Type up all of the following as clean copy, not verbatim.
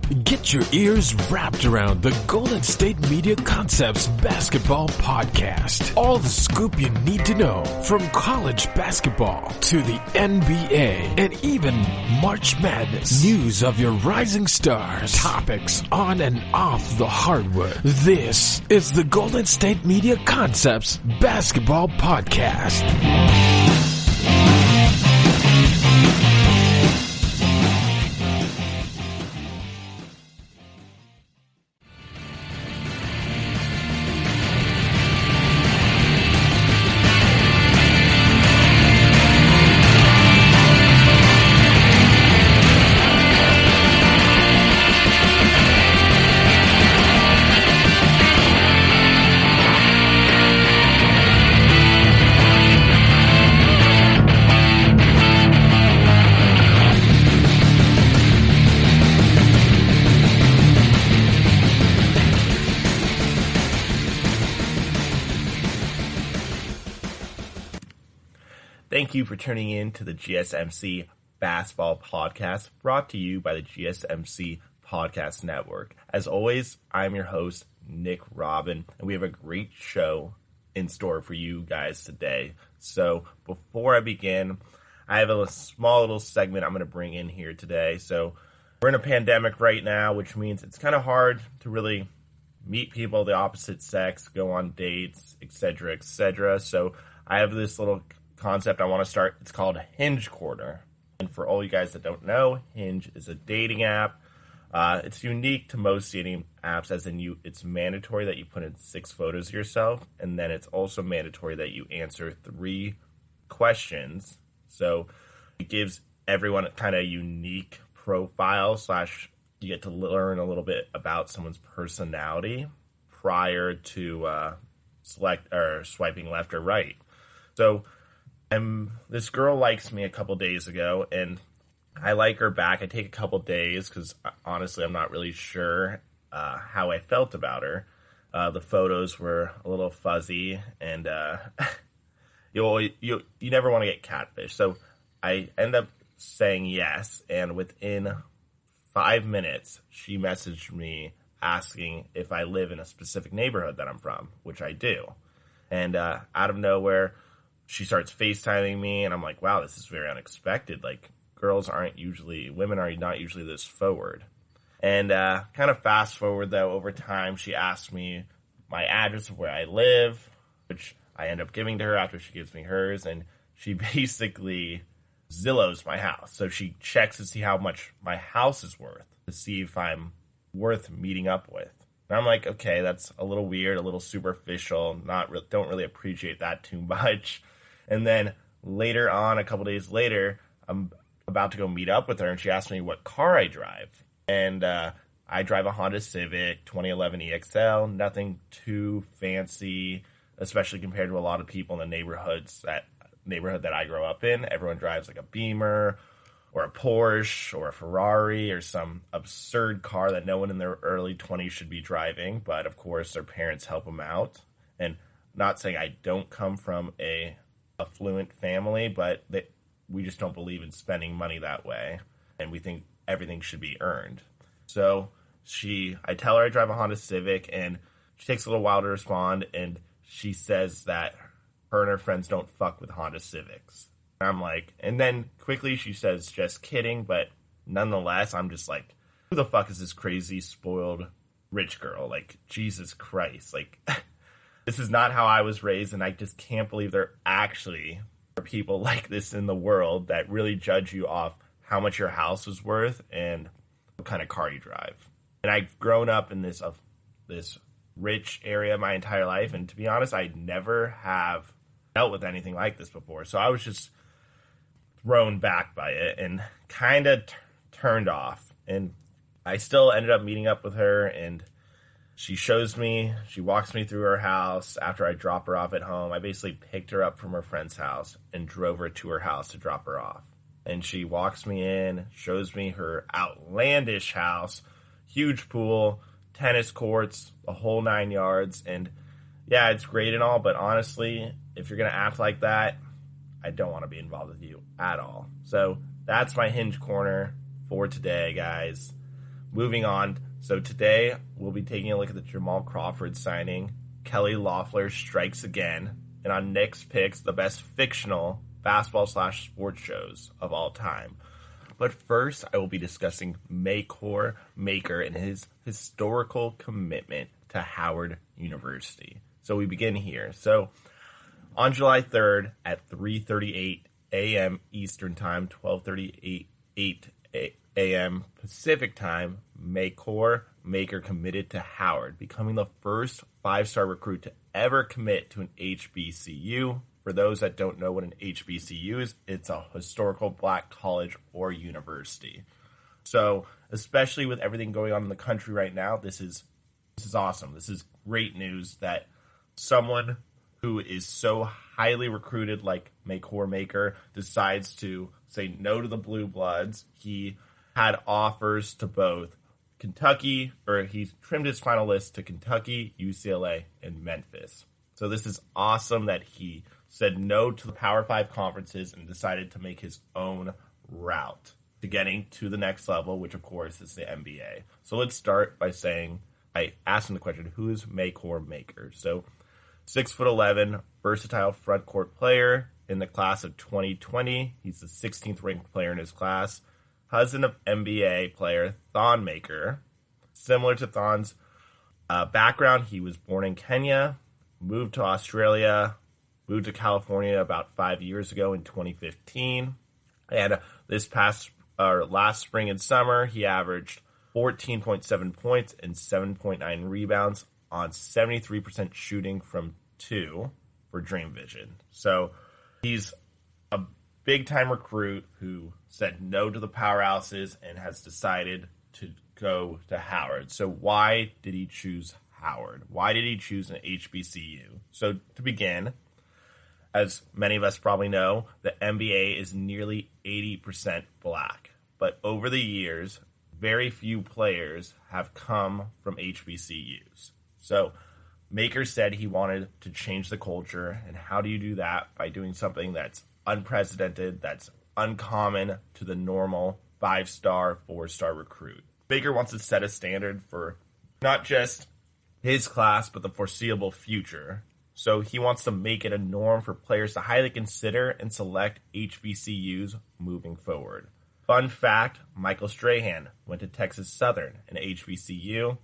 Get your ears wrapped around the Golden State Media Concepts Basketball Podcast. All the scoop you need to know from college basketball to the NBA and even March Madness. News of your rising stars. Topics on and off the hardwood. This is the Golden State Media Concepts Basketball Podcast. Thank you for tuning in to the GSMC Basketball Podcast, brought to you by the GSMC Podcast Network. As always, I'm your host, Nick Robin, and we have a great show in store for you guys today. So before I begin, I have a small little segment I'm going to bring in here today. So we're in a pandemic right now, which means it's kind of hard to really meet people of the opposite sex, go on dates, etc., etc. So I have this little concept I want to start. It's called Hinge Corner. And for all you guys that don't know, Hinge is a dating app. It's unique to most dating apps, as in it's mandatory that you put in 6 photos of yourself, and then it's also mandatory that you answer 3 questions. So it gives everyone kind of a unique profile / you get to learn a little bit about someone's personality prior to swiping left or right. So this girl likes me a couple days ago, and I like her back. I take a couple days because honestly, I'm not really sure how I felt about her. The photos were a little fuzzy, and you never want to get catfish. So I end up saying yes, and within 5 minutes, she messaged me asking if I live in a specific neighborhood that I'm from, which I do. And out of nowhere, she starts FaceTiming me, and I'm like, wow, this is very unexpected. Like, women are not usually this forward. And kind of fast forward, though, over time, she asked me my address of where I live, which I end up giving to her after she gives me hers, and she basically Zillows my house. So she checks to see how much my house is worth, to see if I'm worth meeting up with. And I'm like, okay, that's a little weird, a little superficial, don't really appreciate that too much. And then later on, a couple days later, I'm about to go meet up with her, and she asked me what car I drive. And I drive a Honda Civic 2011 EXL, nothing too fancy, especially compared to a lot of people in the neighborhood that I grow up in. Everyone drives like a Beamer or a Porsche or a Ferrari or some absurd car that no one in their early 20s should be driving. But of course, their parents help them out. And not saying I don't come from a affluent family, but we just don't believe in spending money that way, and we think everything should be earned. So I tell her I drive a Honda Civic, and she takes a little while to respond, and she says that her and her friends don't fuck with Honda Civics. And I'm like, and then quickly she says, just kidding, but nonetheless, I'm just like, who the fuck is this crazy, spoiled, rich girl? Like, Jesus Christ, like, this is not how I was raised, and I just can't believe there actually are people like this in the world that really judge you off how much your house is worth and what kind of car you drive. And I've grown up in this rich area my entire life, and to be honest, I never have dealt with anything like this before. So I was just thrown back by it and kind of turned off. And I still ended up meeting up with her, and she walks me through her house after I drop her off at home. I basically picked her up from her friend's house and drove her to her house to drop her off. And she walks me in, shows me her outlandish house, huge pool, tennis courts, the whole 9 yards. And yeah, it's great and all, but honestly, if you're going to act like that, I don't want to be involved with you at all. So that's my Hinge Corner for today, guys. moving on. So today we'll be taking a look at the Jamal Crawford signing. Kelly Loeffler strikes again. And on Nick's picks, the best fictional basketball/sports shows of all time. But first, I will be discussing Markur Maker and his historical commitment to Howard University. So we begin here. So on July 3rd at 3:38 a.m. Eastern Time, 12:38 a.m. Pacific Time, Markur Maker committed to Howard, becoming the first five-star recruit to ever commit to an HBCU. For those that don't know what an HBCU is, it's a historical black college or university. So, especially with everything going on in the country right now, this is awesome. This is great news that someone who is so highly recruited like Markur Maker decides to say no to the Blue Bloods. He had offers to both Kentucky, or he trimmed his final list to Kentucky, UCLA, and Memphis. So this is awesome that he said no to the Power 5 conferences and decided to make his own route to getting to the next level, which of course is the NBA. So let's start by saying, I asked him the question, who is Markur Maker? So 6'11", versatile front court player in the class of 2020. He's the 16th ranked player in his class. Husband of NBA player Thon Maker. Similar to Thon's background, he was born in Kenya, moved to Australia, moved to California about 5 years ago in 2015. And last spring and summer, he averaged 14.7 points and 7.9 rebounds on 73% shooting from 2 for Dream Vision. So he's a big-time recruit who said no to the powerhouses and has decided to go to Howard. So why did he choose Howard? Why did he choose an HBCU? So to begin, as many of us probably know, the NBA is nearly 80% black. But over the years, very few players have come from HBCUs. So Maker said he wanted to change the culture. And how do you do that? By doing something that's unprecedented, that's uncommon to the normal 5-star, 4-star recruit. Maker wants to set a standard for not just his class, but the foreseeable future. So he wants to make it a norm for players to highly consider and select HBCUs moving forward. Fun fact, Michael Strahan went to Texas Southern, an HBCU.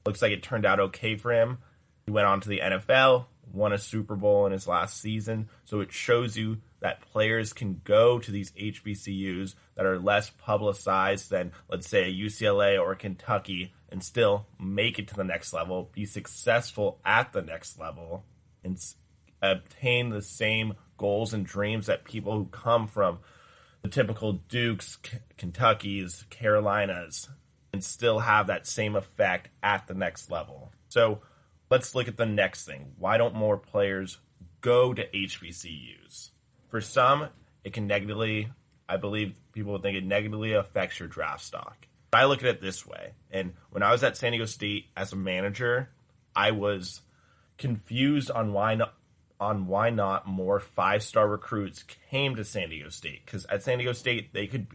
Looks like it turned out okay for him. He went on to the NFL, won a Super Bowl in his last season. So it shows you that players can go to these HBCUs that are less publicized than, let's say, a UCLA or a Kentucky, and still make it to the next level, be successful at the next level, and obtain the same goals and dreams that people who come from the typical Dukes, Kentuckys, Carolinas, and still have that same effect at the next level. So let's look at the next thing. Why don't more players go to HBCUs? For some, it can negatively, I believe people would think it negatively affects your draft stock. But I look at it this way. And when I was at San Diego State as a manager, I was confused on why not more 5-star recruits came to San Diego State. Because at San Diego State, they could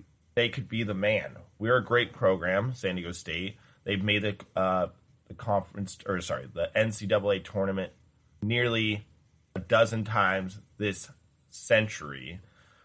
be the man. We're a great program, San Diego State. They've made the NCAA tournament nearly a dozen times this century.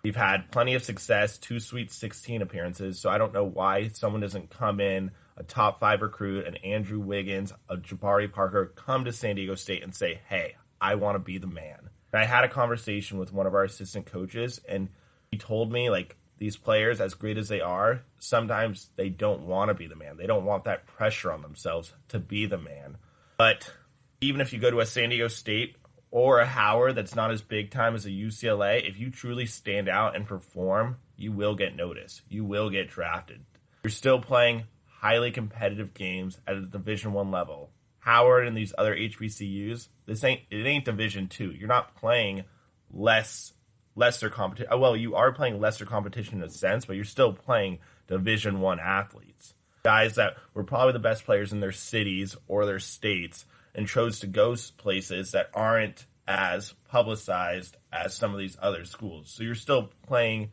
We've had plenty of success, 2 Sweet 16 appearances, so I don't know why someone doesn't come in, a top 5 recruit, an Andrew Wiggins, a Jabari Parker, come to San Diego State and say, hey, I want to be the man. And I had a conversation with one of our assistant coaches, and he told me, like, these players, as great as they are, sometimes they don't want to be the man. They don't want that pressure on themselves to be the man. But even if you go to a San Diego State or a Howard that's not as big time as a UCLA, if you truly stand out and perform, you will get noticed. You will get drafted. You're still playing highly competitive games at a Division I level. Howard and these other HBCUs, it ain't Division II. You're not playing lesser competition. Well, you are playing lesser competition in a sense, but you're still playing Division I athletes. Guys that were probably the best players in their cities or their states and chose to go places that aren't as publicized as some of these other schools. So you're still playing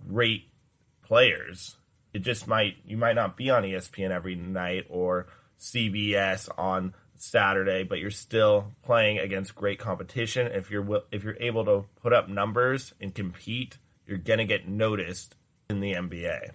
great players. you might not be on ESPN every night or CBS on Saturday, but you're still playing against great competition. If you're able to put up numbers and compete, you're going to get noticed in the NBA.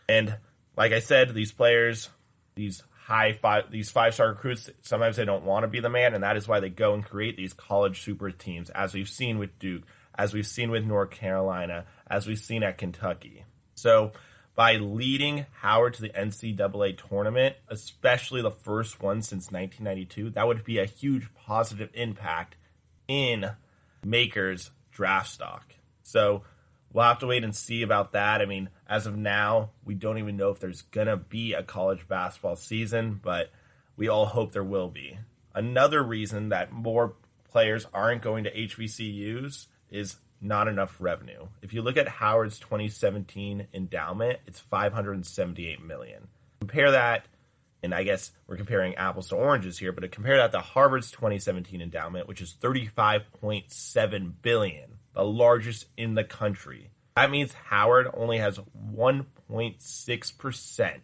And like I said, these players, these five-star recruits, sometimes they don't want to be the man, and that is why they go and create these college super teams, as we've seen with Duke, as we've seen with North Carolina, as we've seen at Kentucky. So by leading Howard to the NCAA tournament, especially the first one since 1992, that would be a huge positive impact in Maker's draft stock. So we'll have to wait and see about that. I mean, as of now, we don't even know if there's going to be a college basketball season, but we all hope there will be. Another reason that more players aren't going to HBCUs is not enough revenue. If you look at Howard's 2017 endowment, it's $578 million. Compare that, and I guess we're comparing apples to oranges here, but compare that to Harvard's 2017 endowment, which is $35.7 billion, the largest in the country. That means Howard only has 1.6%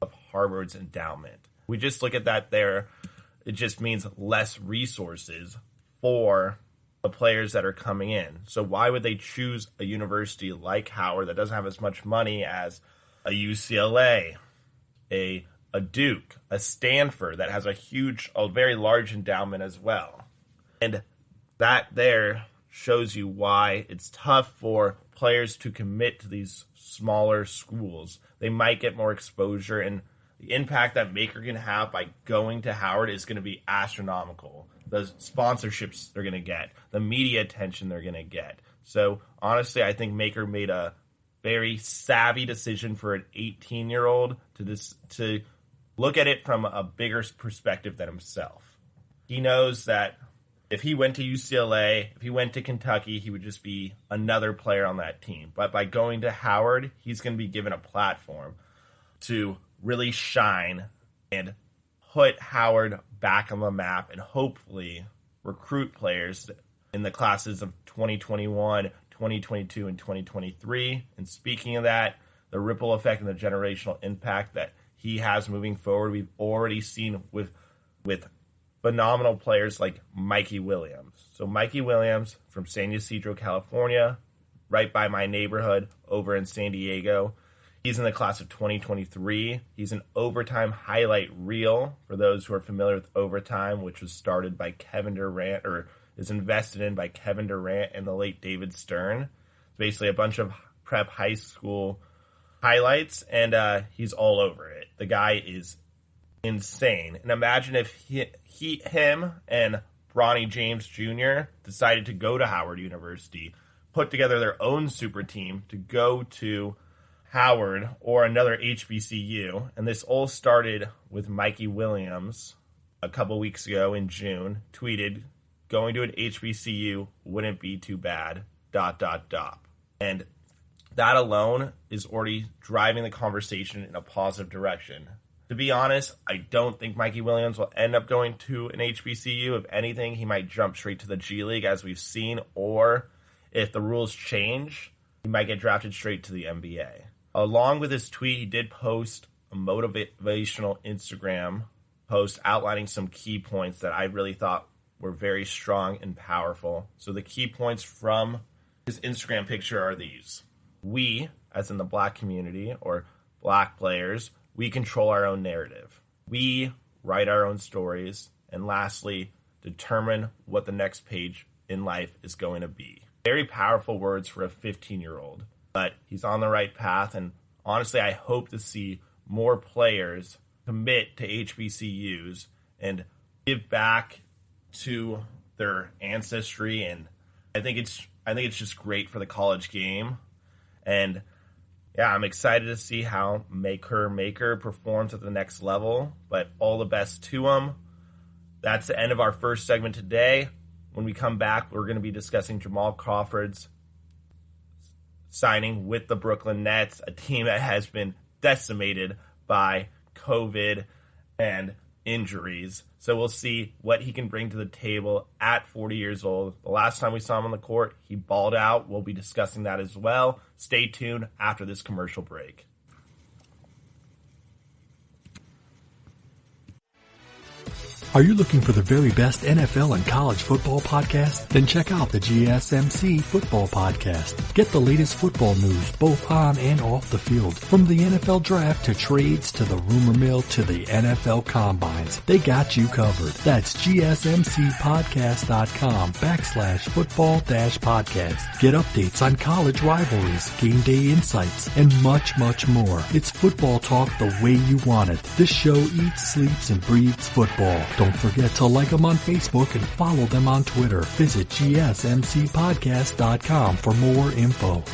of Harvard's endowment. We just look at that there, it just means less resources for the players that are coming in. So why would they choose a university like Howard that doesn't have as much money as a UCLA, a Duke, a Stanford that has a very large endowment as well? And that there shows you why it's tough for players to commit to these smaller schools. They might get more exposure, and the impact that Maker can have by going to Howard is going to be astronomical. The sponsorships they're going to get, the media attention they're going to get. So honestly, I think Maker made a very savvy decision for an 18-year-old to look at it from a bigger perspective than himself. He knows that if he went to UCLA, if he went to Kentucky, he would just be another player on that team. But by going to Howard, he's going to be given a platform to really shine and put Howard back on the map and hopefully recruit players in the classes of 2021, 2022, and 2023. And speaking of that, the ripple effect and the generational impact that he has moving forward, we've already seen with phenomenal players like Mikey Williams. So Mikey Williams from San Ysidro, California, right by my neighborhood over in San Diego. He's in the class of 2023. He's an Overtime highlight reel, for those who are familiar with Overtime, which was started by Kevin Durant, or is invested in by Kevin Durant and the late David Stern. It's basically a bunch of prep high school highlights, and he's all over it. The guy is insane. And imagine if him and Bronny James Jr. decided to go to Howard University, put together their own super team to go to Howard or another HBCU. And this all started with Mikey Williams a couple weeks ago in June, tweeted, "Going to an HBCU wouldn't be too bad, ... And that alone is already driving the conversation in a positive direction. To be honest, I don't think Mikey Williams will end up going to an HBCU. If anything, he might jump straight to the G League, as we've seen, or if the rules change, he might get drafted straight to the NBA. Along with his tweet, he did post a motivational Instagram post outlining some key points that I really thought were very strong and powerful. So the key points from his Instagram picture are these. We, as in the Black community or Black players, we control our own narrative. We write our own stories. And lastly, determine what the next page in life is going to be. Very powerful words for a 15-year-old. But he's on the right path. And honestly, I hope to see more players commit to HBCUs and give back to their ancestry. And I think it's just great for the college game. And yeah, I'm excited to see how Markur Maker performs at the next level, but all the best to him. That's the end of our first segment today. When we come back, we're going to be discussing Jamal Crawford's signing with the Brooklyn Nets, a team that has been decimated by COVID and injuries. So we'll see what he can bring to the table at 40 years old. The last time we saw him on the court, he balled out. We'll be discussing that as well. Stay tuned after this commercial break. Are you looking for the very best NFL and college football podcast? Then check out the GSMC Football Podcast. Get the latest football news both on and off the field. From the NFL Draft to trades to the rumor mill to the NFL Combines. They got you covered. That's GSMCpodcast.com/football-podcast. Get updates on college rivalries, game day insights, and much, much more. It's football talk the way you want it. This show eats, sleeps, and breathes football. Don't forget to like them on Facebook and follow them on Twitter. Visit GSMCpodcast.com for more info.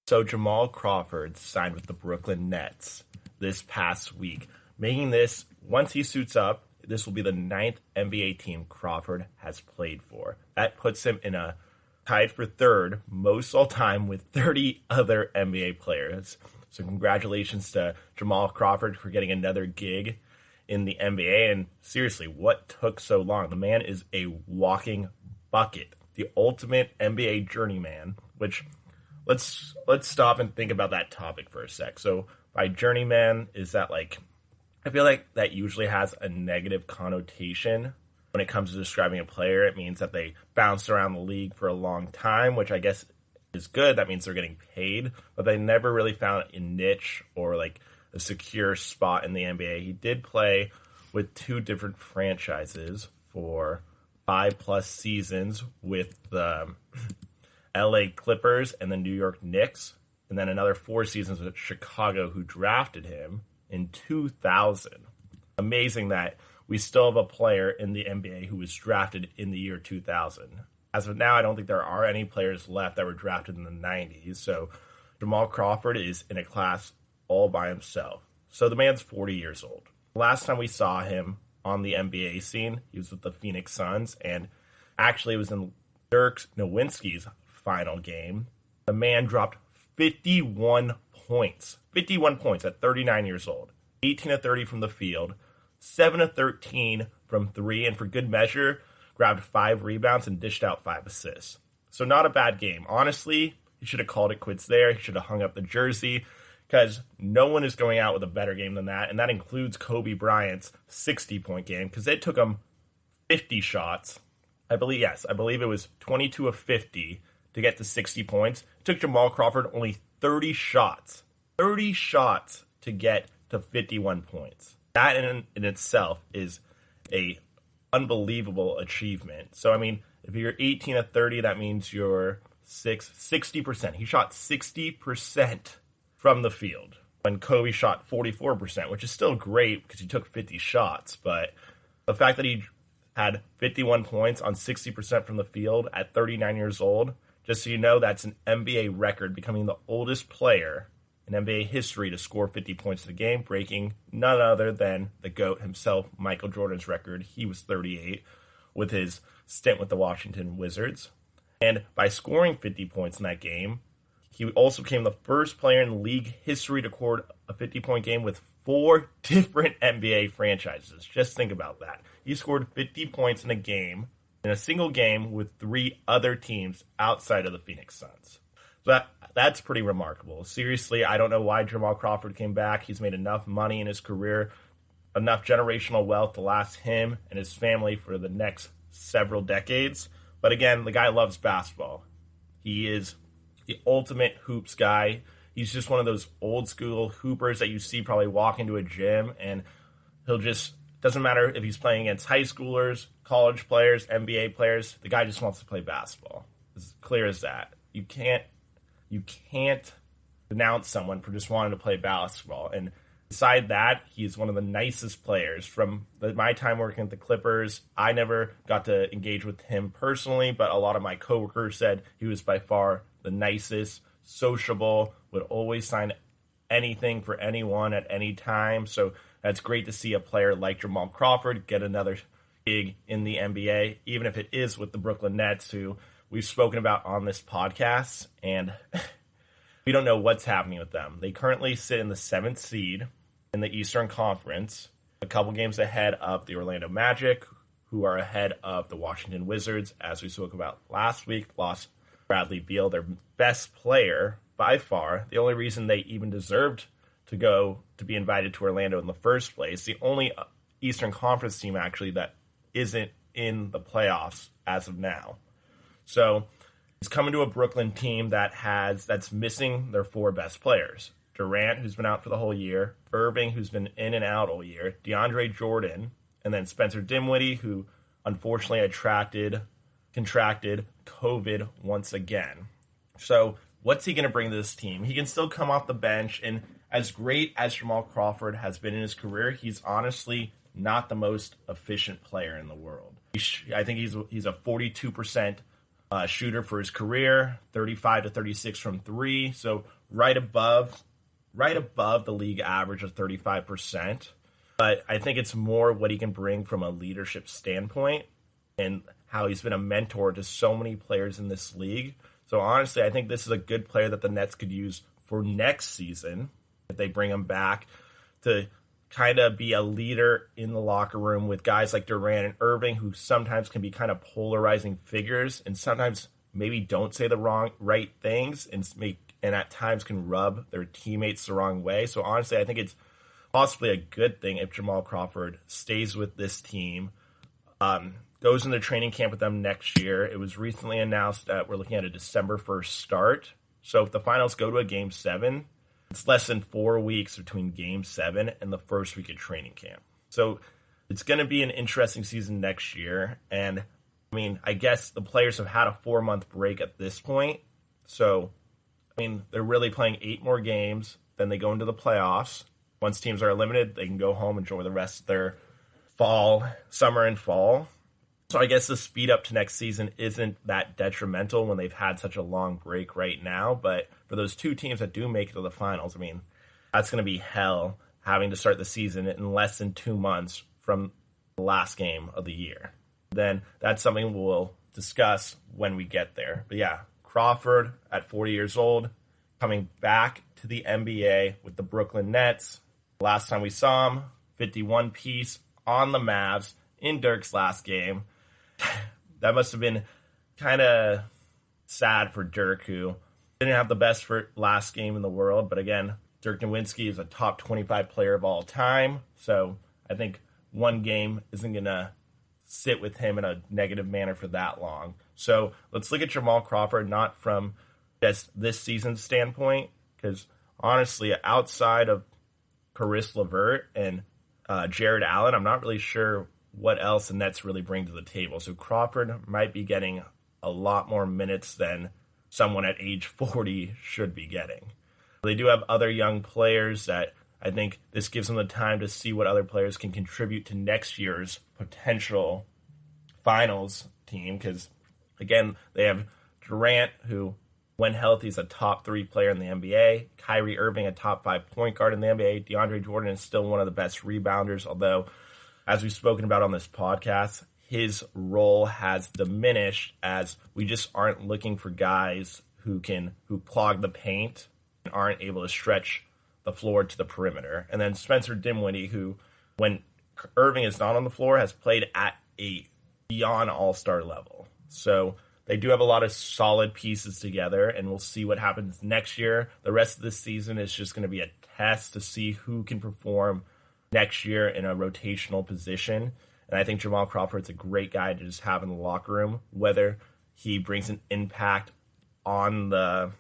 So Jamal Crawford signed with the Brooklyn Nets this past week, making this, once he suits up, this will be the 9th NBA team Crawford has played for. That puts him in a tied for third most all time with 30 other NBA players. So congratulations to Jamal Crawford for getting another gig in the NBA. And seriously, what took so long? The man is a walking bucket, the ultimate NBA journeyman, which... Let's stop and think about that topic for a sec. So by journeyman, is that like, I feel like that usually has a negative connotation when it comes to describing a player. It means that they bounced around the league for a long time, which I guess is good. That means they're getting paid, but they never really found a niche or like a secure spot in the NBA. He did play with 2 different franchises for 5+ seasons with the LA Clippers and the New York Knicks, and then another 4 seasons with Chicago, who drafted him in 2000. Amazing that we still have a player in the NBA who was drafted in the year 2000. As of now, I don't think there are any players left that were drafted in the 90s, so Jamal Crawford is in a class all by himself. So the man's 40 years old. Last time we saw him on the NBA scene, he was with the Phoenix Suns, and actually it was in Dirk Nowitzki's final game. The man dropped 51 points. 51 points at 39 years old. 18 of 30 from the field, 7 of 13 from 3, and for good measure, grabbed 5 rebounds and dished out 5 assists. So not a bad game. Honestly, he should have called it quits there. He should have hung up the jersey, because no one is going out with a better game than that, and that includes Kobe Bryant's 60-point game, because it took him 50 shots. I believe it was 22 of 50 to get to 60 points. It took Jamal Crawford only 30 shots to get to 51 points. That in itself is a unbelievable achievement. So, I mean, if you're 18 of 30, that means you're 60%. He shot 60% from the field when Kobe shot 44%, which is still great because he took 50 shots. But the fact that he had 51 points on 60% from the field at 39 years old, just so you know, that's an NBA record, becoming the oldest player in NBA history to score 50 points in a game, breaking none other than the GOAT himself, Michael Jordan's record. He was 38 with his stint with the Washington Wizards. And by scoring 50 points in that game, he also became the first player in league history to record a 50-point game with 4 different NBA franchises. Just think about that. He scored 50 points in a game, in a single game, with 3 other teams outside of the Phoenix Suns. So that's pretty remarkable. Seriously, I don't know why Jamal Crawford came back. He's made enough money in his career, enough generational wealth to last him and his family for the next several decades. But again, the guy loves basketball. He is the ultimate hoops guy. He's just one of those old school hoopers that you see probably walk into a gym, and he'll just, doesn't matter if he's playing against high schoolers, college players, NBA players, the guy just wants to play basketball. As clear as that. You can't denounce someone for just wanting to play basketball. And Beside that, he's one of the nicest players. From my time working at the Clippers, I never got to engage with him personally, but a lot of my coworkers said he was by far the nicest, sociable, would always sign anything for anyone at any time. So that's great to see a player like Jamal Crawford get another gig in the NBA, even if it is with the Brooklyn Nets, who we've spoken about on this podcast, and we don't know what's happening with them. They currently sit in the 7th seed in the Eastern Conference, a couple games ahead of the Orlando Magic, who are ahead of the Washington Wizards, as we spoke about last week. Lost Bradley Beal, their best player by far. The only reason they even deserved to go to be invited to Orlando in the first place. The only Eastern Conference team actually that isn't in the playoffs as of now. So it's coming to a Brooklyn team that's missing their 4 best players. Durant, who's been out for the whole year, Irving, who's been in and out all year, DeAndre Jordan, and then Spencer Dinwiddie, who unfortunately contracted COVID once again. So what's he going to bring to this team? He can still come off the bench, and as great as Jamal Crawford has been in his career, he's honestly not the most efficient player in the world. I think he's a 42% shooter for his career, 35 to 36 from 3, so right above the league average of 35%. But I think it's more what he can bring from a leadership standpoint and how he's been a mentor to so many players in this league. So honestly, I think this is a good player that the Nets could use for next season if they bring him back to kind of be a leader in the locker room with guys like Durant and Irving, who sometimes can be kind of polarizing figures and sometimes maybe don't say the right things and at times can rub their teammates the wrong way. So honestly, I think it's possibly a good thing if Jamal Crawford stays with this team, goes into training camp with them next year. It was recently announced that we're looking at a December 1st start. So if the finals go to a Game 7, it's less than 4 weeks between Game 7 and the first week of training camp. So it's going to be an interesting season next year. And, I mean, I guess the players have had a 4-month break at this point. So, I mean, they're really playing 8 more games. Then they go into the playoffs. Once teams are eliminated, they can go home and enjoy the rest of their summer and fall. So I guess the speed up to next season isn't that detrimental when they've had such a long break right now. But for those 2 teams that do make it to the finals, I mean, that's going to be hell having to start the season in less than 2 months from the last game of the year. Then that's something we'll discuss when we get there. But yeah, Crawford at 40 years old, coming back to the NBA with the Brooklyn Nets. Last time we saw him, 51-piece on the Mavs in Dirk's last game. That must have been kind of sad for Dirk, who didn't have the best last game in the world. But again, Dirk Nowitzki is a top 25 player of all time. So I think one game isn't going to sit with him in a negative manner for that long. So let's look at Jamal Crawford, not from just this season's standpoint, because honestly, outside of Caris LeVert and Jared Allen, I'm not really sure what else the Nets really bring to the table. So Crawford might be getting a lot more minutes than someone at age 40 should be getting. They do have other young players that I think this gives them the time to see what other players can contribute to next year's potential finals team. Because, again, they have Durant, who, when healthy, is a top 3 player in the NBA. Kyrie Irving, a top 5 point guard in the NBA. DeAndre Jordan is still one of the best rebounders, although, as we've spoken about on this podcast, his role has diminished as we just aren't looking for guys who clog the paint and aren't able to stretch the floor to the perimeter. And then Spencer Dinwiddie, who, when Irving is not on the floor, has played at a beyond all-star level. So they do have a lot of solid pieces together, and we'll see what happens next year. The rest of the season is just going to be a test to see who can perform next year in a rotational position. And I think Jamal Crawford's a great guy to just have in the locker room. Whether he brings an impact on the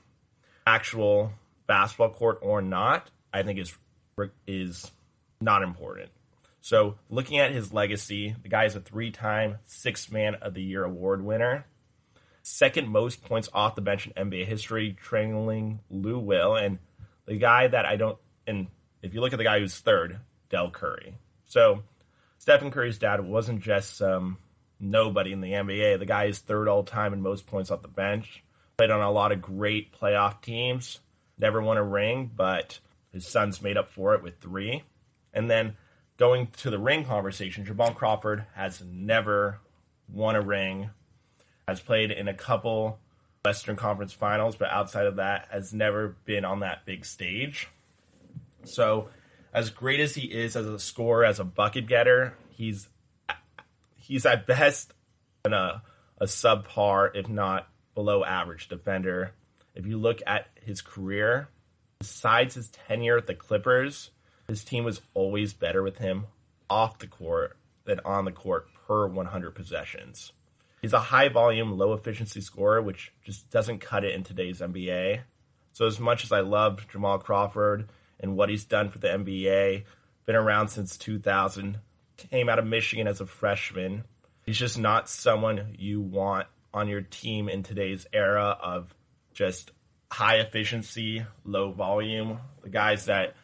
actual basketball court or not, I think is not important. So looking at his legacy, the guy is a 3-time Sixth Man of the Year award winner. Second most points off the bench in NBA history, trailing Lou Will. And the guy that if you look at the guy who's third, Del Curry. So Stephen Curry's dad wasn't just some nobody in the NBA. The guy is third all time in most points off the bench. Played on a lot of great playoff teams. Never won a ring, but his sons made up for it with 3. And then going to the ring conversation, Jamal Crawford has never won a ring, has played in a couple Western Conference Finals, but outside of that, has never been on that big stage. So as great as he is as a scorer, as a bucket getter, he's at best a subpar, if not below average defender. If you look at his career, besides his tenure at the Clippers, his team was always better with him off the court than on the court per 100 possessions. He's a high-volume, low-efficiency scorer, which just doesn't cut it in today's NBA. So as much as I love Jamal Crawford and what he's done for the NBA, been around since 2000, came out of Michigan as a freshman, he's just not someone you want on your team in today's era of just high efficiency, low volume. The guys that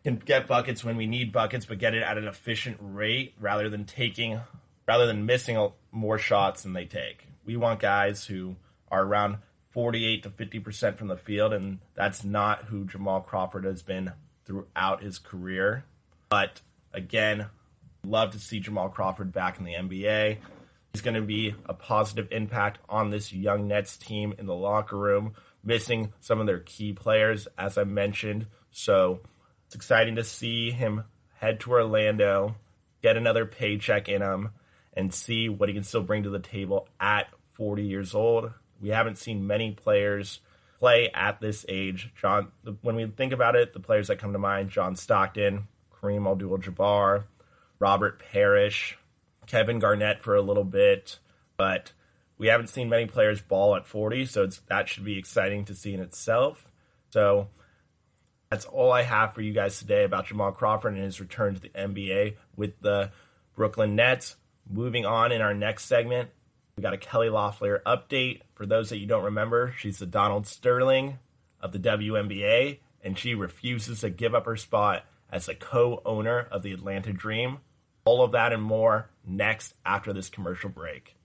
can get buckets when we need buckets, but get it at an efficient rate rather than missing more shots than they take. We want guys who are around 48 to 50% from the field, and that's not who Jamal Crawford has been throughout his career. But again, love to see Jamal Crawford back in the NBA. He's going to be a positive impact on this young Nets team in the locker room, missing some of their key players, as I mentioned. So it's exciting to see him head to Orlando, get another paycheck in him, and see what he can still bring to the table at 40 years old. We haven't seen many players play at this age. When we think about it, the players that come to mind, John Stockton, Kareem Abdul-Jabbar, Robert Parrish, Kevin Garnett for a little bit, but we haven't seen many players ball at 40, so that should be exciting to see in itself. So that's all I have for you guys today about Jamal Crawford and his return to the NBA with the Brooklyn Nets. Moving on in our next segment, we got a Kelly Loeffler update. For those that you don't remember, she's the Donald Sterling of the WNBA, and she refuses to give up her spot as the co-owner of the Atlanta Dream. All of that and more next after this commercial break.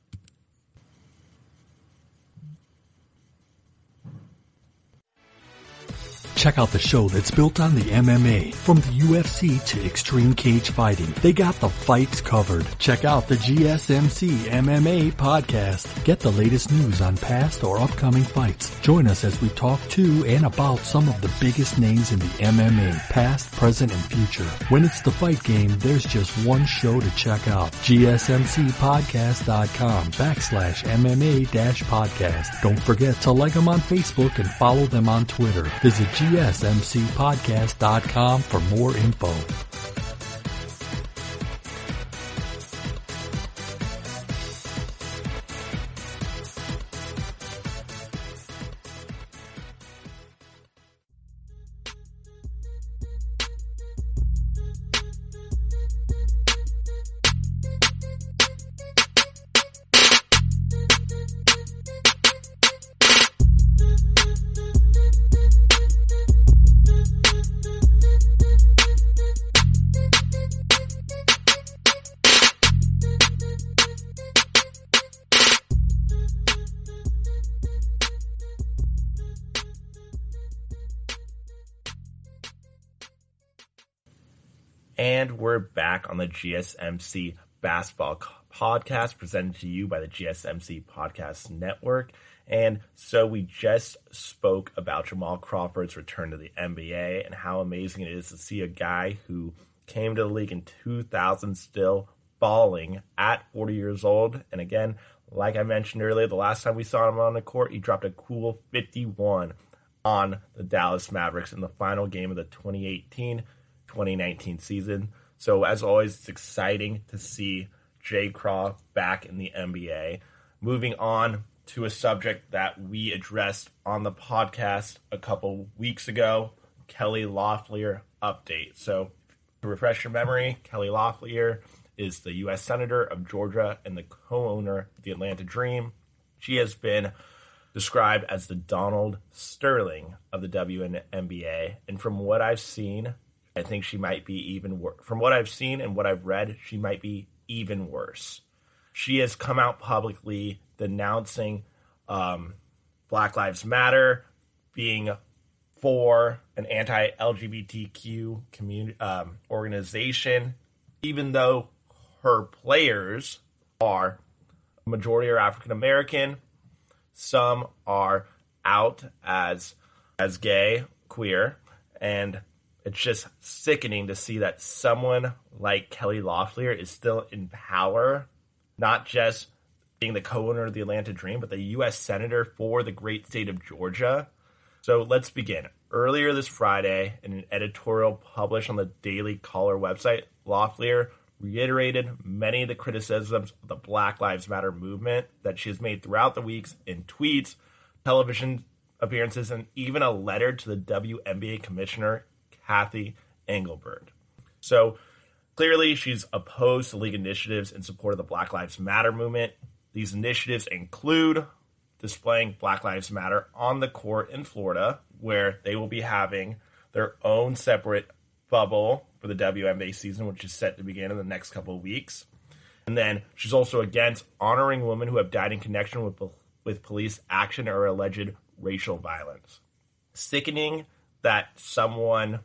Check out the show that's built on the MMA. From the UFC to extreme cage fighting, they got the fights covered. Check out the GSMC MMA podcast. Get the latest news on past or upcoming fights. Join us as we talk to and about some of the biggest names in the MMA, past, present, and future. When it's the fight game, there's just one show to check out. GSMCpodcast.com/MMA-podcast. Don't forget to like them on Facebook and follow them on Twitter. Visit GSMCpodcast.com for more info. And we're back on the GSMC Basketball Podcast, presented to you by the GSMC Podcast Network. And so we just spoke about Jamal Crawford's return to the NBA and how amazing it is to see a guy who came to the league in 2000 still balling at 40 years old. And again, like I mentioned earlier, the last time we saw him on the court, he dropped a cool 51 on the Dallas Mavericks in the final game of the 2018-2019 season. So as always, it's exciting to see J. Craw back in the NBA. Moving on to a subject that we addressed on the podcast a couple weeks ago, Kelly Loeffler update. So to refresh your memory, Kelly Loeffler is the U.S. Senator of Georgia and the co-owner of the Atlanta Dream. She has been described as the Donald Sterling of the WNBA. And from what I've seen, I think she might be even worse. From what I've seen and what I've read, she might be even worse. She has come out publicly denouncing Black Lives Matter, being for an anti-LGBTQ community organization, even though her players are majority are African American. Some are out as gay, queer, and it's just sickening to see that someone like Kelly Loeffler is still in power, not just being the co-owner of the Atlanta Dream, but the U.S. Senator for the great state of Georgia. So let's begin. Earlier this Friday, in an editorial published on the Daily Caller website, Loeffler reiterated many of the criticisms of the Black Lives Matter movement that she has made throughout the weeks in tweets, television appearances, and even a letter to the WNBA commissioner, Kathy Engelbert. So clearly she's opposed to league initiatives in support of the Black Lives Matter movement. These initiatives include displaying Black Lives Matter on the court in Florida, where they will be having their own separate bubble for the WNBA season, which is set to begin in the next couple of weeks. And then she's also against honoring women who have died in connection with police action or alleged racial violence. Sickening that someone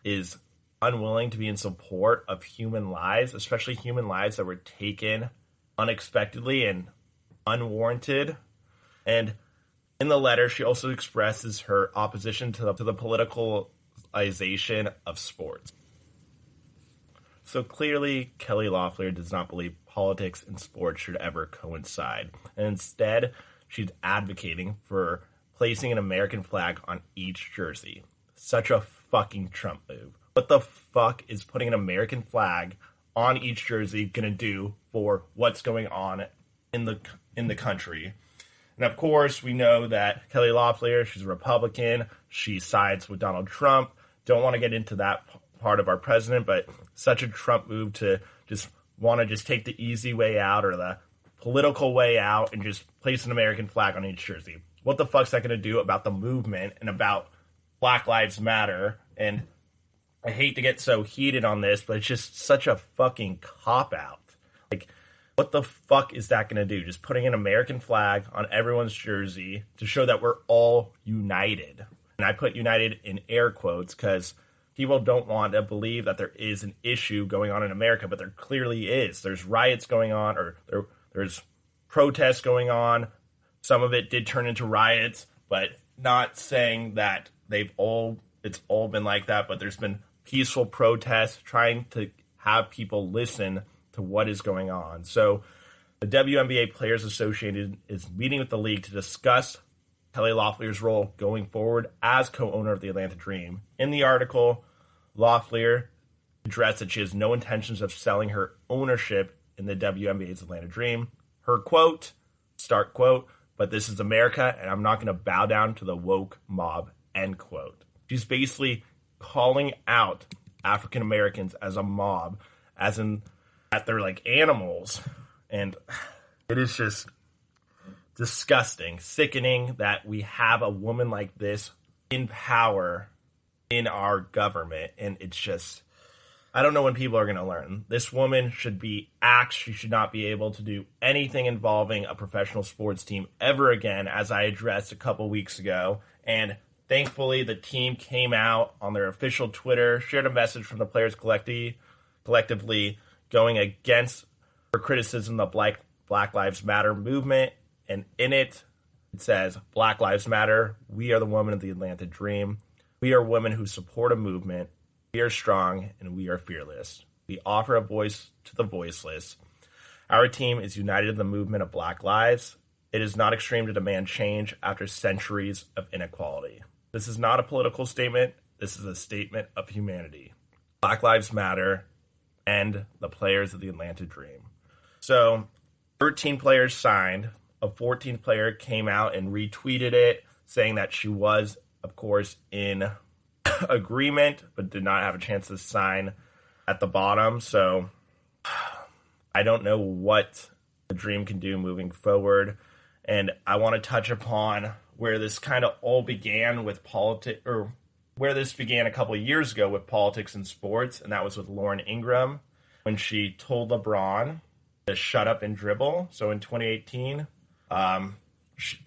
is unwilling to be in support of human lives, especially human lives that were taken unexpectedly and unwarranted. And in the letter, she also expresses her opposition to the politicalization of sports. So clearly, Kelly Loeffler does not believe politics and sports should ever coincide. And instead, she's advocating for placing an American flag on each jersey. Such a fucking Trump move. What the fuck is putting an American flag on each jersey going to do for what's going on in the country? And of course, we know that Kelly Loeffler, she's a Republican. She sides with Donald Trump. Don't want to get into that part of our president, but such a Trump move to just want to just take the easy way out or the political way out and just place an American flag on each jersey. What the fuck's that going to do about the movement and about Black Lives Matter? And I hate to get so heated on this, but it's just such a fucking cop-out. Like, what the fuck is that going to do? Just putting an American flag on everyone's jersey to show that we're all united. And I put united in air quotes because people don't want to believe that there is an issue going on in America, but there clearly is. There's riots going on, or there's protests going on. Some of it did turn into riots, but not saying that it's all been like that, but there's been peaceful protests trying to have people listen to what is going on. So the WNBA Players Association is meeting with the league to discuss Kelly Loeffler's role going forward as co-owner of the Atlanta Dream. In the article, Loeffler addressed that she has no intentions of selling her ownership in the WNBA's Atlanta Dream. Her quote, start quote, "But this is America, and I'm not going to bow down to the woke mob," end quote. She's basically calling out African Americans as a mob, as in that they're like animals. And it is just disgusting, sickening that we have a woman like this in power in our government. And it's just, I don't know when people are going to learn. This woman should be axed. She should not be able to do anything involving a professional sports team ever again, as I addressed a couple weeks ago. And thankfully, the team came out on their official Twitter, shared a message from the players collectively going against her criticism of the Black Lives Matter movement. And in it says, "Black Lives Matter. We are the women of the Atlanta Dream. We are women who support a movement. We are strong and we are fearless. We offer a voice to the voiceless. Our team is united in the movement of Black lives. It is not extreme to demand change after centuries of inequality." This is not a political statement. This is a statement of humanity. Black Lives Matter and the players of the Atlanta Dream. So 13 players signed. A 14th player came out and retweeted it, saying that she was, of course, in agreement, but did not have a chance to sign at the bottom. So I don't know what the Dream can do moving forward. And I want to touch upon where this kind of all began with politics, or where this began a couple of years ago with politics and sports, and that was with Lauren Ingram when she told LeBron to shut up and dribble. So in 2018,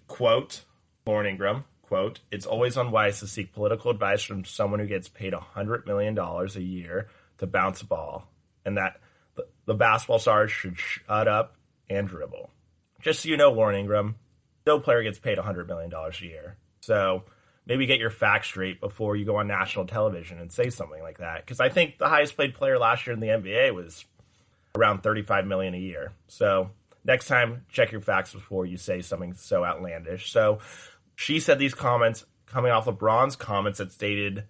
quote, Lauren Ingram, quote, "It's always unwise to seek political advice from someone who gets paid $100 million a year to bounce a ball, and that the basketball stars should shut up and dribble." Just so you know, Lauren Ingram, no player gets paid $100 million a year. So maybe get your facts straight before you go on national television and say something like that. Because I think the highest paid player last year in the NBA was around $35 million a year. So next time, check your facts before you say something so outlandish. So she said these comments coming off LeBron's comments that stated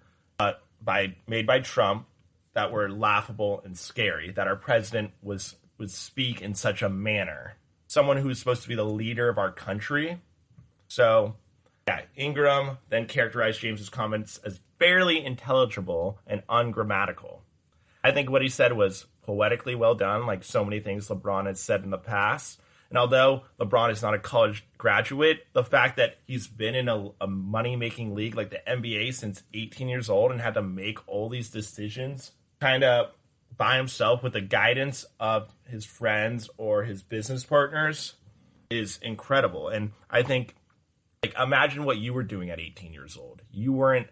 made by Trump that were laughable and scary, that our president would speak in such a manner. Someone who's supposed to be the leader of our country. So yeah, Ingram then characterized James's comments as barely intelligible and ungrammatical. I think what he said was poetically well done, like so many things LeBron has said in the past. And although LeBron is not a college graduate, the fact that he's been in a money-making league like the NBA since 18 years old and had to make all these decisions kind of by himself with the guidance of his friends or his business partners is incredible. And I think, like, imagine what you were doing at 18 years old. You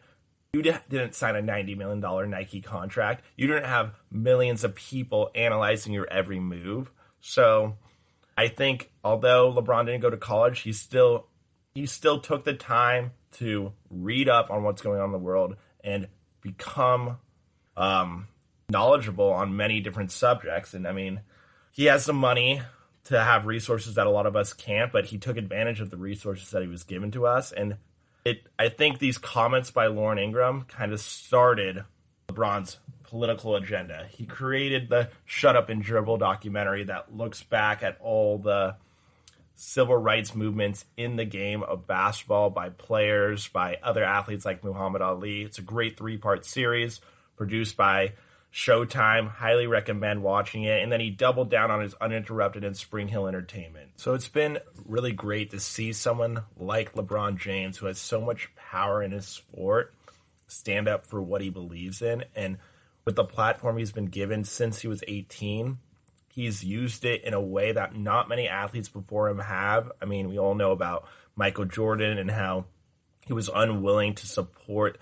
didn't sign a $90 million Nike contract. You didn't have millions of people analyzing your every move. So I think although LeBron didn't go to college, he still took the time to read up on what's going on in the world and become knowledgeable on many different subjects. And I mean, he has the money to have resources that a lot of us can't, but he took advantage of the resources that he was given to us. And I think these comments by Lauren Ingram kind of started LeBron's political agenda. He created the Shut Up and Dribble documentary that looks back at all the civil rights movements in the game of basketball by players, by other athletes like Muhammad Ali. It's a great 3-part series produced by Showtime. Highly recommend watching it. And then he doubled down on his Uninterrupted and Spring Hill Entertainment. So it's been really great to see someone like LeBron James, who has so much power in his sport, stand up for what he believes in. And with the platform he's been given since he was 18, he's used it in a way that not many athletes before him have. I mean, we all know about Michael Jordan and how he was unwilling to support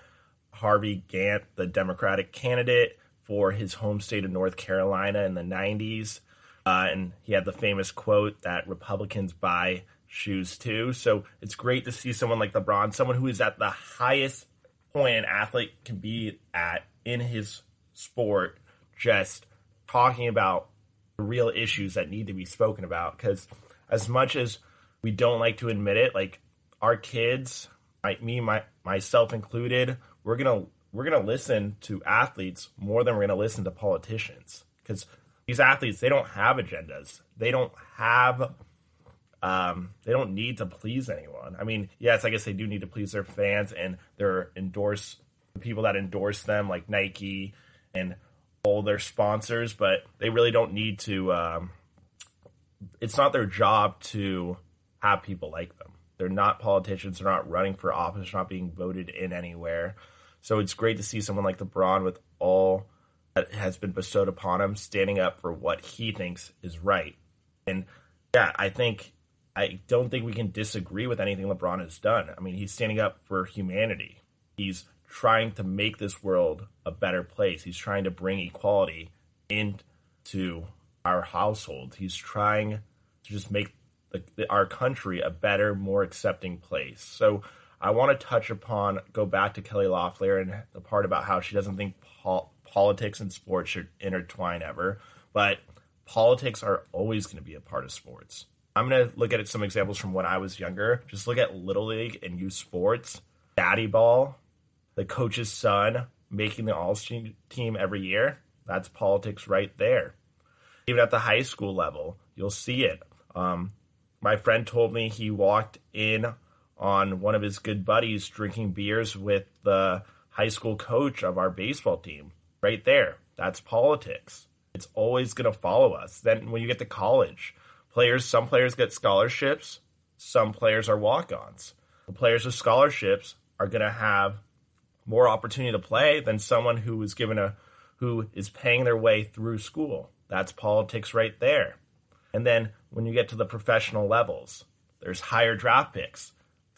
Harvey Gantt, the Democratic candidate, for his home state of North Carolina in the 90s. And he had the famous quote that Republicans buy shoes too. So it's great to see someone like LeBron, someone who is at the highest point an athlete can be at in his sport, just talking about the real issues that need to be spoken about. Because as much as we don't like to admit it, like our kids, myself included, we're going to listen to athletes more than we're going to listen to politicians, because these athletes, they don't have agendas. They don't need to please anyone. I mean, yes, I guess they do need to please their fans and the people that endorse them, like Nike and all their sponsors, but they really don't need to. It's not their job to have people like them. They're not politicians. They're not running for office. They're not being voted in anywhere. So it's great to see someone like LeBron, with all that has been bestowed upon him, standing up for what he thinks is right. And yeah, I don't think we can disagree with anything LeBron has done. I mean, he's standing up for humanity. He's trying to make this world a better place. He's trying to bring equality into our households. He's trying to just make our country a better, more accepting place. So I want to go back to Kelly Loeffler and the part about how she doesn't think politics and sports should intertwine ever, but politics are always going to be a part of sports. I'm going to look at some examples from when I was younger. Just look at Little League and youth sports. Daddy ball, the coach's son making the all-star team every year. That's politics right there. Even at the high school level, you'll see it. My friend told me he walked in on one of his good buddies drinking beers with the high school coach of our baseball team. Right there. That's politics. It's always going to follow us. Then when you get to college, some players get scholarships. Some players are walk-ons. The players with scholarships are going to have more opportunity to play than someone who is paying their way through school. That's politics right there. And then when you get to the professional levels, there's higher draft picks,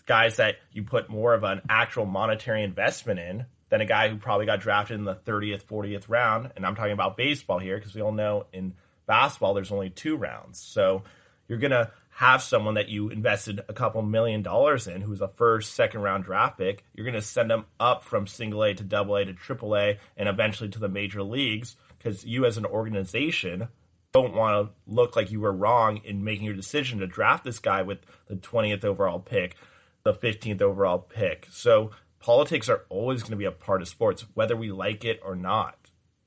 guys that you put more of an actual monetary investment in than a guy who probably got drafted in the 30th, 40th round. And I'm talking about baseball here because we all know in basketball there's only 2 rounds. So you're going to have someone that you invested a couple $1 million in who's a first, second round draft pick. You're going to send them up from single A to double A to triple A and eventually to the major leagues because you as an organization don't want to look like you were wrong in making your decision to draft this guy with the 20th overall pick, the 15th overall pick. So politics are always going to be a part of sports, whether we like it or not.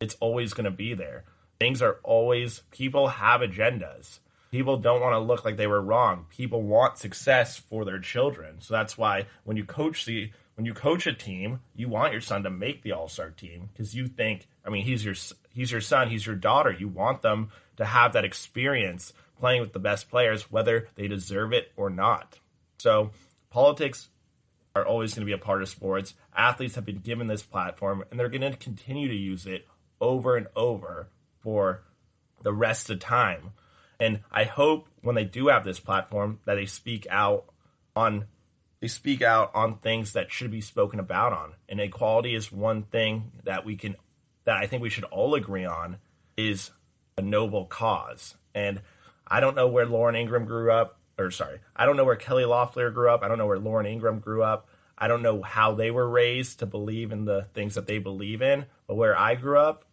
It's always going to be there. People have agendas. People don't want to look like they were wrong. People want success for their children. So that's why when you coach a team, you want your son to make the all-star team because you think, he's your son, he's your daughter. You want them to have that experience playing with the best players, whether they deserve it or not. So politics are always going to be a part of sports. Athletes have been given this platform, and they're going to continue to use it over and over for the rest of time. And I hope when they do have this platform that they speak out on things that should be spoken about on. And equality is one thing that I think we should all agree on is a noble cause. And I don't know where I don't know where Kelly Loeffler grew up. I don't know where Lauren Ingram grew up. I don't know how they were raised to believe in the things that they believe in. But where I grew up,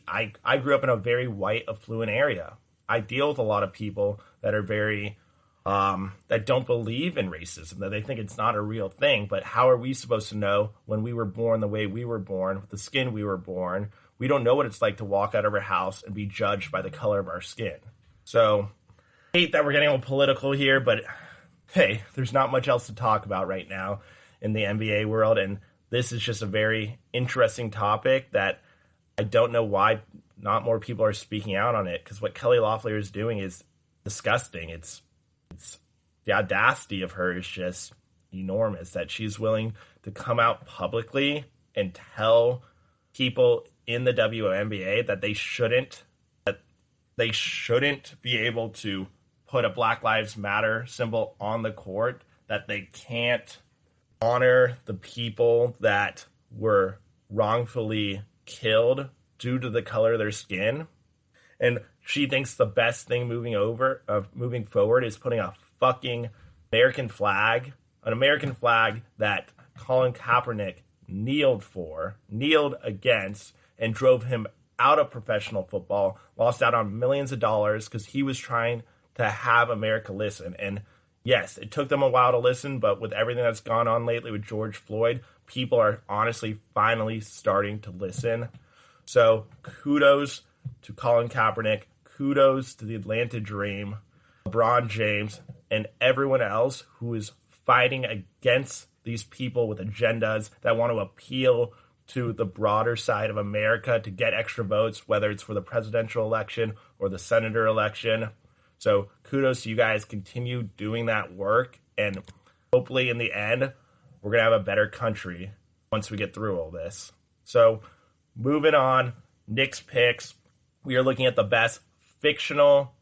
I grew up in a very white, affluent area. I deal with a lot of people that are very that don't believe in racism, that they think it's not a real thing. But how are we supposed to know when we were born the way we were born, with the skin we were born? We don't know what it's like to walk out of our house and be judged by the color of our skin. So, I hate that we're getting a little political here, but hey, there's not much else to talk about right now in the NBA world. And this is just a very interesting topic that I don't know why not more people are speaking out on it, because what Kelly Loeffler is doing is disgusting. It's the audacity of her is just enormous, that she's willing to come out publicly and tell people in the WNBA that they shouldn't be able to put a Black Lives Matter symbol on the court, that they can't honor the people that were wrongfully killed due to the color of their skin. And she thinks the best thing moving forward is putting a fucking American flag that Colin Kaepernick kneeled against, and drove him out of professional football, lost out on millions of dollars because he was trying to have America listen. And yes, it took them a while to listen, but with everything that's gone on lately with George Floyd, people are honestly finally starting to listen. So kudos to Colin Kaepernick, kudos to the Atlanta Dream, LeBron James, and everyone else who is fighting against these people with agendas that want to appeal to the broader side of America to get extra votes, whether it's for the presidential election or the senator election. So kudos to you guys. Continue doing that work, and hopefully in the end, we're going to have a better country once we get through all this. So moving on, Nick's picks. We are looking at the best fictional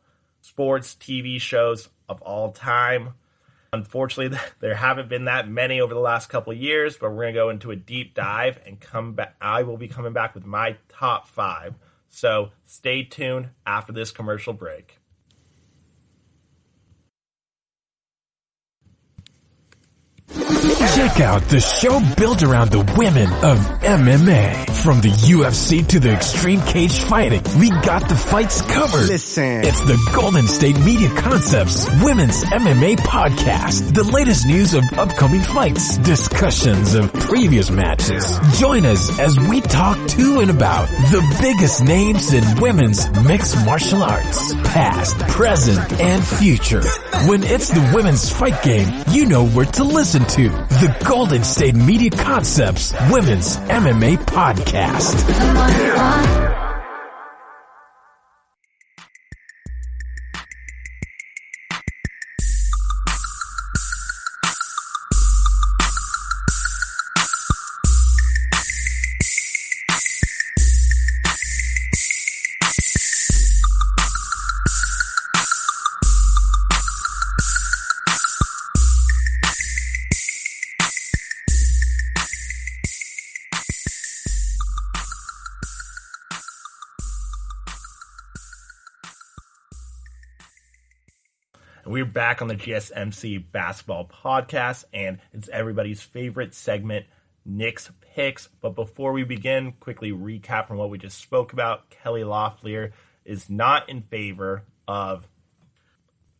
sports TV shows of all time. Unfortunately, there haven't been that many over the last couple of years, but we're going to go into a deep dive and come back. I will be coming back with my top 5. So stay tuned after this commercial break. Check out the show built around the women of MMA. From the UFC to the extreme cage fighting, we got the fights covered. Listen. It's the Golden State Media Concepts Women's MMA Podcast. The latest news of upcoming fights, discussions of previous matches. Join us as we talk to and about the biggest names in women's mixed martial arts. Past, present, and future. When it's the women's fight game, you know where to listen to. The Golden State Media Concepts Women's MMA Podcast. We're back on the GSMC basketball podcast, and it's everybody's favorite segment, Nick's Picks. But before we begin, quickly recap from what we just spoke about. Kelly Loeffler is not in favor of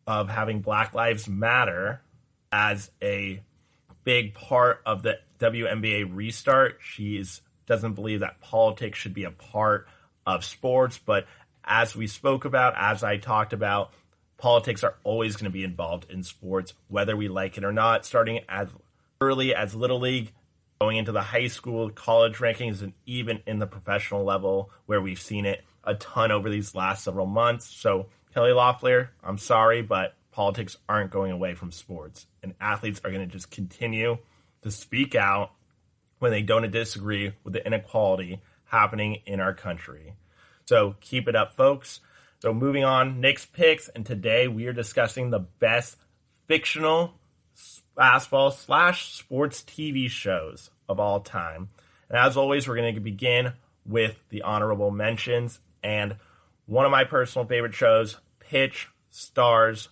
having Black Lives Matter as a big part of the WNBA restart. She doesn't believe that politics should be a part of sports, but as we spoke about, as I talked about, politics are always going to be involved in sports, whether we like it or not, starting as early as Little League, going into the high school, college rankings, and even in the professional level, where we've seen it a ton over these last several months. So, Kelly Loeffler, I'm sorry, but politics aren't going away from sports, and athletes are going to just continue to speak out when they don't disagree with the inequality happening in our country. So keep it up, folks. So moving on, Nick's Picks, and today we are discussing the best fictional basketball / sports TV shows of all time. And as always, we're going to begin with the honorable mentions. And one of my personal favorite shows, Pitch stars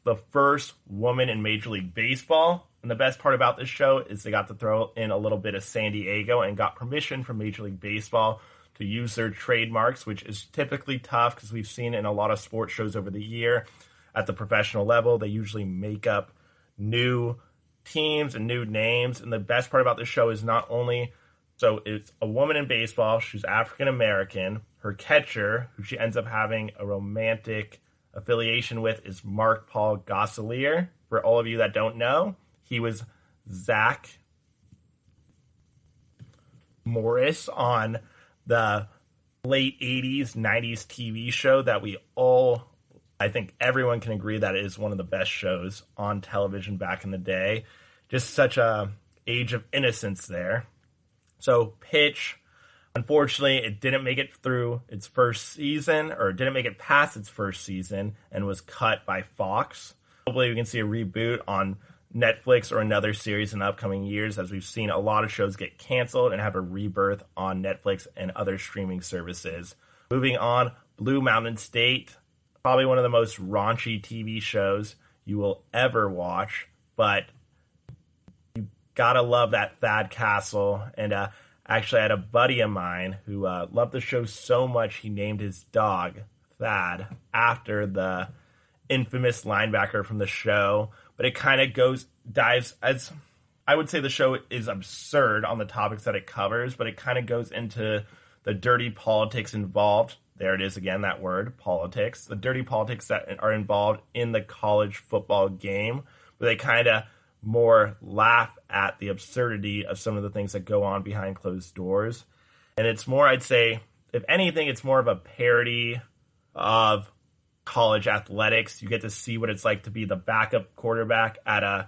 the first woman in Major League Baseball. And the best part about this show is they got to throw in a little bit of San Diego and got permission from Major League Baseball to use their trademarks, which is typically tough because we've seen in a lot of sports shows over the year at the professional level, they usually make up new teams and new names. And the best part about this show is not only, so it's a woman in baseball, she's African American, her catcher, who she ends up having a romantic affiliation with, is Mark Paul Gosselaar. For all of you that don't know, he was Zach Morris on the late 80s, 90s TV show that we all, I think everyone can agree that it is one of the best shows on television back in the day. Just such a age of innocence there. So Pitch, unfortunately, it didn't make it through its first season, or didn't make it past its first season, and was cut by Fox. Hopefully we can see a reboot on Netflix or another series in the upcoming years, as we've seen a lot of shows get canceled and have a rebirth on Netflix and other streaming services. Moving on, Blue Mountain State, probably one of the most raunchy TV shows you will ever watch, but you gotta love that Thad Castle. And actually, I had a buddy of mine who loved the show so much he named his dog Thad after the infamous linebacker from the show. But it kind of dives, as I would say the show is absurd on the topics that it covers, but it kind of goes into the dirty politics involved. There it is again, that word, politics. The dirty politics that are involved in the college football game, where they kind of more laugh at the absurdity of some of the things that go on behind closed doors. And it's more, I'd say, if anything, it's more of a parody of college athletics. You get to see what it's like to be the backup quarterback at a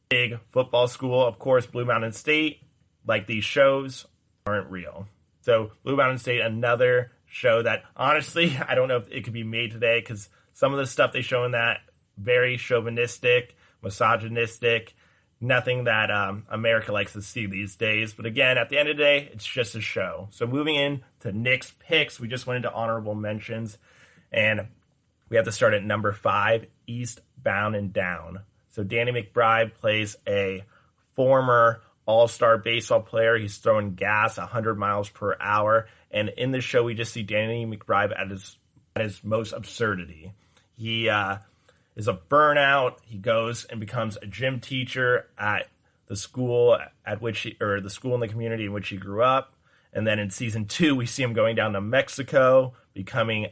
big football school. Of course, Blue Mountain State, like these shows, aren't real. So Blue Mountain State, another show that honestly, I don't know if it could be made today, because some of the stuff they show in that, very chauvinistic, misogynistic, nothing that America likes to see these days. But again, at the end of the day, it's just a show. So moving in to Nick's Picks, we just went into honorable mentions, and we have to start at number 5, Eastbound and Down. So Danny McBride plays a former all-star baseball player. He's throwing gas 100 miles per hour. And in this show, we just see Danny McBride at his most absurdity. He is a burnout. He goes and becomes a gym teacher at the school the school in the community in which he grew up. And then in season 2, we see him going down to Mexico, becoming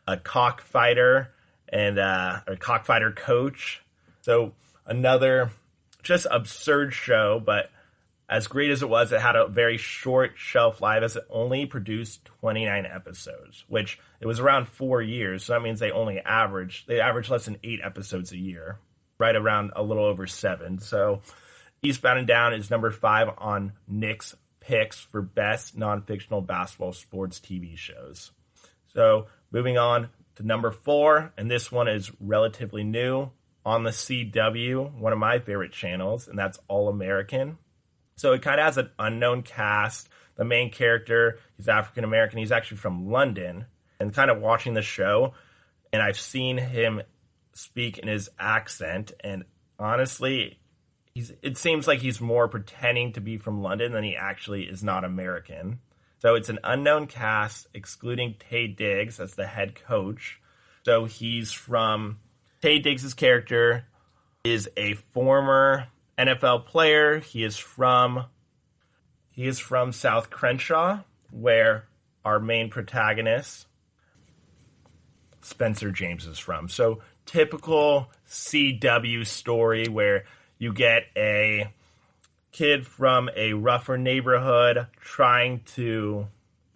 a cockfighter and a cockfighter coach. So another just absurd show, but as great as it had a very short shelf life, as it only produced 29 episodes, which it was around 4 years. So that means they average less than 8 episodes a year, right around a little over 7. So Eastbound and Down is number 5 on Nick's Picks for best non-fictional basketball sports TV shows. So moving on to number 4, and this one is relatively new on the CW, one of my favorite channels, and that's All American. So it kind of has an unknown cast. The main character, he's African American. He's actually from London. And kind of watching the show, and I've seen him speak in his accent, and honestly, it seems like he's more pretending to be from London than he actually is not American. So it's an unknown cast, excluding Taye Diggs as the head coach. So Taye Diggs' character is a former NFL player. He is from South Crenshaw, where our main protagonist, Spencer James, is from. So typical CW story where you get a kid from a rougher neighborhood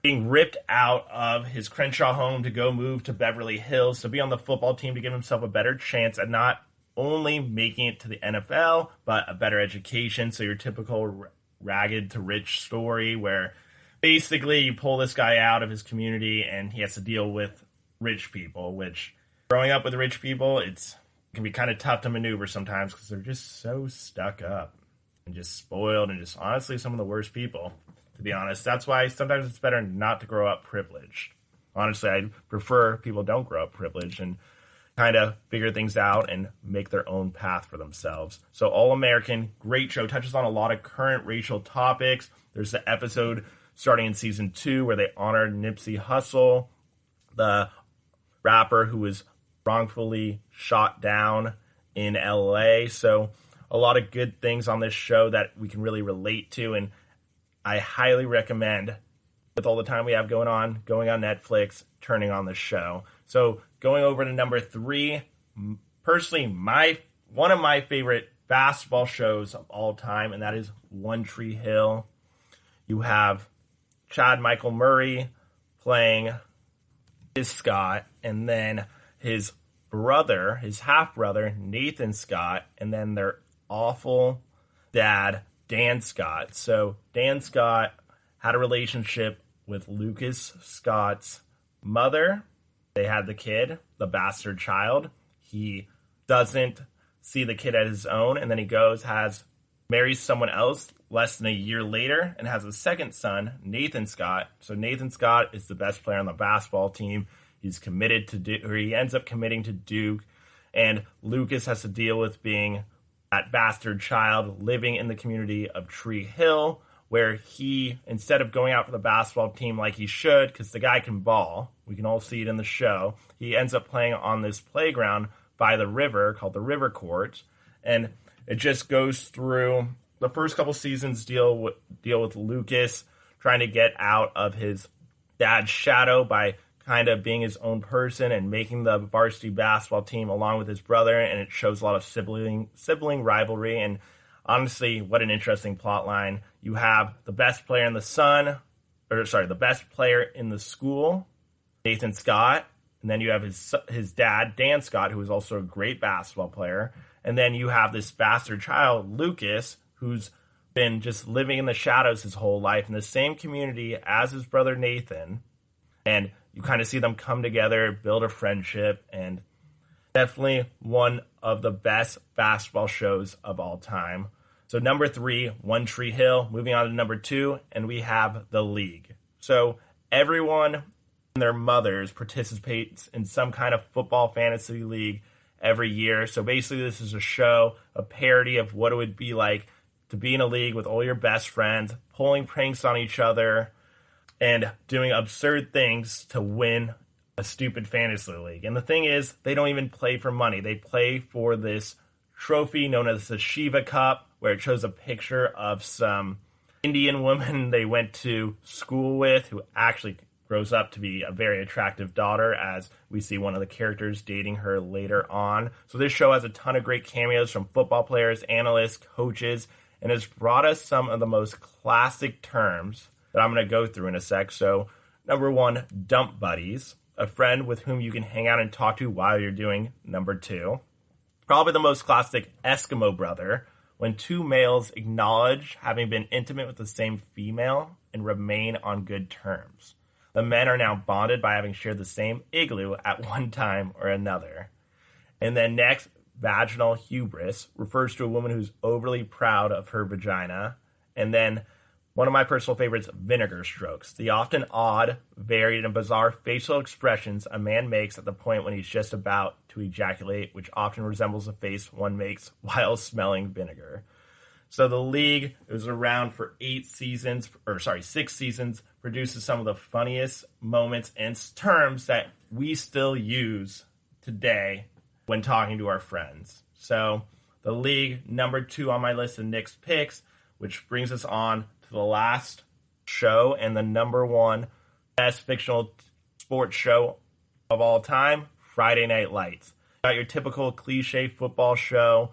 being ripped out of his Crenshaw home to go move to Beverly Hills to be on the football team to give himself a better chance at not only making it to the NFL, but a better education. So your typical ragged to rich story where basically you pull this guy out of his community and he has to deal with rich people, which growing up with rich people, it can be kind of tough to maneuver sometimes because they're just so stuck up and just spoiled and just honestly some of the worst people, to be honest. That's why sometimes it's better not to grow up privileged. Honestly, I prefer people don't grow up privileged and kind of figure things out and make their own path for themselves. So All American, great show, touches on a lot of current racial topics. There's the episode starting in season 2 where they honored Nipsey Hussle, the rapper who was wrongfully shot down in LA. So a lot of good things on this show that we can really relate to, and I highly recommend, with all the time we have going on Netflix, turning on this show. So going over to number 3, personally, one of my favorite basketball shows of all time, and that is One Tree Hill. You have Chad Michael Murray playing his Scott, and then his half-brother, Nathan Scott, and then their awful dad, Dan Scott. So Dan Scott had a relationship with Lucas Scott's mother. They had the kid, the bastard child. He doesn't see the kid as his own, and then he marries someone else less than a year later and has a second son, Nathan Scott. So Nathan Scott is the best player on the basketball team. He ends up committing to Duke, and Lucas has to deal with being that bastard child living in the community of Tree Hill, where he, instead of going out for the basketball team like he should, because the guy can ball, we can all see it in the show, he ends up playing on this playground by the river called the River Court, and it just goes through the first couple seasons deal with Lucas trying to get out of his dad's shadow by kind of being his own person and making the varsity basketball team along with his brother, and it shows a lot of sibling rivalry, and honestly, what an interesting plot line. You have the best player in the best player in the school, Nathan Scott, and then you have his dad, Dan Scott, who is also a great basketball player, and then you have this bastard child, Lucas, who's been just living in the shadows his whole life in the same community as his brother Nathan, and you kind of see them come together, build a friendship, and definitely one of the best basketball shows of all time. So number 3, One Tree Hill. Moving on to number 2, and we have The League. So everyone and their mothers participates in some kind of football fantasy league every year. So basically this is a parody of what it would be like to be in a league with all your best friends, pulling pranks on each other, and doing absurd things to win a stupid fantasy league. And the thing is, they don't even play for money. They play for this trophy known as the Shiva Cup, where it shows a picture of some Indian woman they went to school with who actually grows up to be a very attractive daughter, as we see one of the characters dating her later on. So this show has a ton of great cameos from football players, analysts, coaches, and has brought us some of the most classic terms that I'm going to go through in a sec. So, number 1, dump buddies, a friend with whom you can hang out and talk to while you're doing number 2. Probably the most classic, Eskimo brother, when 2 males acknowledge having been intimate with the same female and remain on good terms. The men are now bonded by having shared the same igloo at one time or another. And then next, vaginal hubris refers to a woman who's overly proud of her vagina. And then One of my personal favorites, vinegar strokes. The often odd, varied, and bizarre facial expressions a man makes at the point when he's just about to ejaculate, which often resembles the face one makes while smelling vinegar. So the league was around for 6 seasons, produces some of the funniest moments and terms that we still use today when talking to our friends. So the league, number 2 on my list of Nick's picks, which brings us on to the last show and the number 1 best fictional sports show of all time, Friday Night Lights. Got your typical cliche football show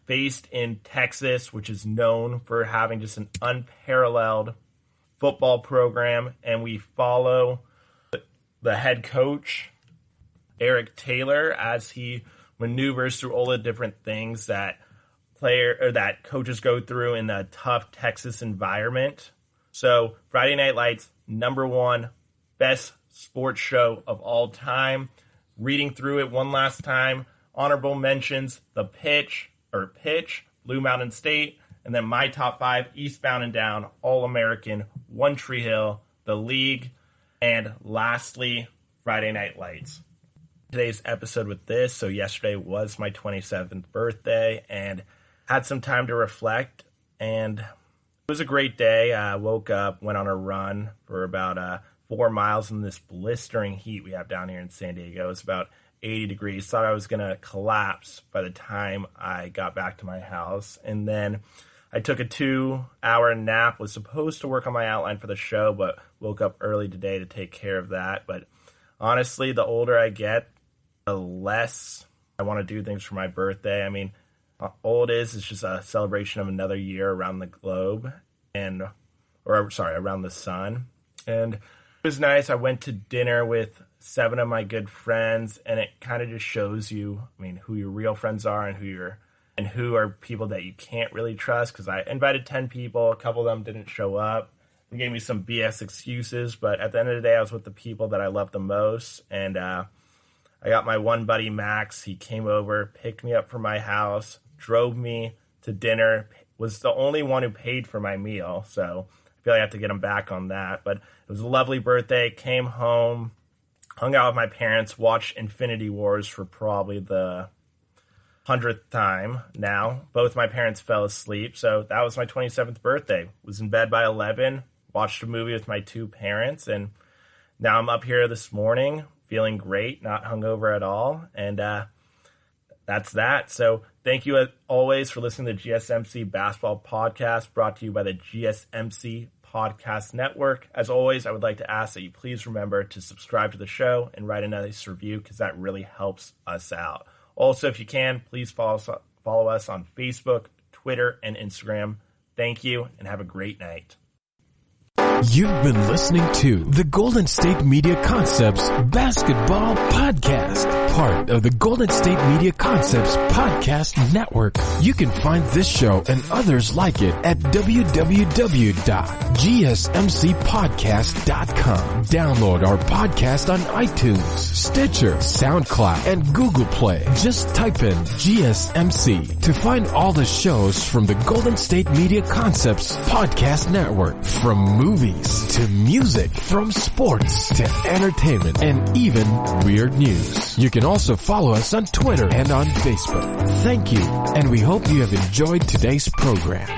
based in Texas, which is known for having just an unparalleled football program, and we follow the head coach, Eric Taylor, as he maneuvers through all the different things that coaches go through in a tough Texas environment. So Friday Night Lights, number 1 best sports show of all time. Reading through it one last time, honorable mentions, The Pitch, Blue Mountain State, and then my top 5, Eastbound and Down, All-American, One Tree Hill, The League, and lastly, Friday Night Lights. Today's episode with this, so yesterday was my 27th birthday, and had some time to reflect, and it was a great day. I woke up, went on a run for about 4 miles in this blistering heat we have down here in San Diego. It's about 80 degrees. Thought I was going to collapse by the time I got back to my house. And then I took a 2-hour nap, was supposed to work on my outline for the show, but woke up early today to take care of that. But honestly, the older I get, the less I want to do things for my birthday. I mean, all it is just a celebration of another year around the globe, around the sun. And it was nice. I went to dinner with 7 of my good friends, and it kind of just shows you, who your real friends are and who are people that you can't really trust. Because I invited 10 people, a couple of them didn't show up. They gave me some BS excuses, but at the end of the day, I was with the people that I love the most. And I got my one buddy, Max. He came over, picked me up from my house, drove me to dinner, was the only one who paid for my meal. So I feel like I have to get him back on that. But it was a lovely birthday. Came home, hung out with my parents, watched Infinity Wars for probably the 100th time now. Both my parents fell asleep. So that was my 27th birthday. Was in bed by 11, watched a movie with my 2 parents. And now I'm up here this morning feeling great, not hungover at all. And that's that. So thank you as always for listening to the GSMC Basketball Podcast, brought to you by the GSMC Podcast Network. As always, I would like to ask that you please remember to subscribe to the show and write a nice review, because that really helps us out. Also, if you can, please follow us on Facebook, Twitter, and Instagram. Thank you, and have a great night. You've been listening to the Golden State Media Concepts Basketball Podcast, part of the Golden State Media Concepts Podcast Network. You can find this show and others like it at www.gsmcpodcast.com. Download our podcast on iTunes, Stitcher, SoundCloud, and Google Play. Just type in GSMC to find all the shows from the Golden State Media Concepts Podcast Network, from movies to music, from sports to entertainment, and even weird news. You can also follow us on Twitter and on Facebook. Thank you, and we hope you have enjoyed today's program.